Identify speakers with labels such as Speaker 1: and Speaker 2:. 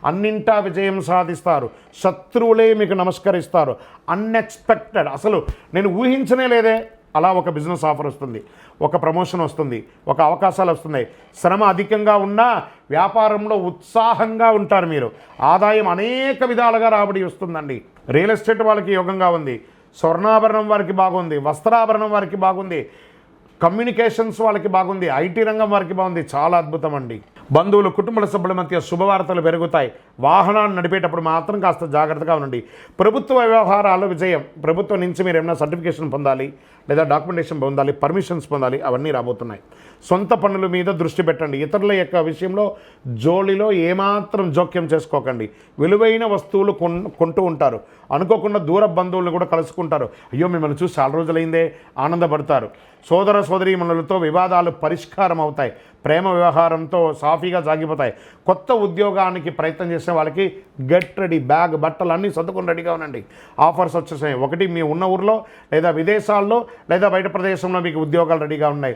Speaker 1: అన్నింటా విజయం సాధిస్తారు, శత్రువులే మీకు నమస్కరిస్తారు. అన్ఎక్స్పెక్టెడ్, అసలు నేను ఊహించనే లేదే అలా ఒక బిజినెస్ ఆఫర్ వస్తుంది, ఒక ప్రమోషన్ వస్తుంది, ఒక అవకాశాలు వస్తున్నాయి. శ్రమ అధికంగా ఉన్నా వ్యాపారంలో ఉత్సాహంగా ఉంటారు మీరు. ఆదాయం అనేక విధాలుగా రాబడి వస్తుందండి. రియల్ ఎస్టేట్ వాళ్ళకి యోగంగా ఉంది, స్వర్ణాభరణం వారికి బాగుంది, వస్త్రాభరణం వారికి బాగుంది, కమ్యూనికేషన్స్ వాళ్ళకి బాగుంది, ఐటీ రంగం వారికి బాగుంది. చాలా అద్భుతం అండి. బంధువులు, కుటుంబ సభ్యుల మధ్య శుభవార్తలు పెరుగుతాయి. వాహనాన్ని నడిపేటప్పుడు మాత్రం కాస్త జాగ్రత్తగా ఉండండి. ప్రభుత్వ వ్యవహారాలు విజయం. ప్రభుత్వం నుంచి మీరు ఏమైనా సర్టిఫికేషన్ పొందాలి, లేదా డాక్యుమెంటేషన్ పొందాలి, పర్మిషన్స్ పొందాలి, అవన్నీ రాబోతున్నాయి. సొంత పనుల మీద దృష్టి పెట్టండి. ఇతరుల యొక్క విషయంలో జోలిలో ఏమాత్రం జోక్యం చేసుకోకండి. విలువైన వస్తువులు కొంటూ ఉంటారు. అనుకోకుండా దూర బంధువులను కూడా కలుసుకుంటారు. అయ్యో మిమ్మల్ని చూసి చాలా రోజులైందే, ఆనందపడతారు. సోదర సోదరీమణులతో వివాదాలు పరిష్కారం అవుతాయి. ప్రేమ వ్యవహారంతో సాఫీగా సాగిపోతాయి. కొత్త ఉద్యోగానికి ప్రయత్నం చేసే వాళ్ళకి గెట్ రెడీ, బ్యాగ్, బట్టలు అన్నీ సర్దుకొని రెడీగా ఉండండి. ఆఫర్స్ వచ్చేసాయి. ఒకటి మీ ఉన్న ఊర్లో లేదా విదేశాల్లో లేదా బయట ప్రదేశంలో మీకు ఉద్యోగాలు రెడీగా ఉన్నాయి.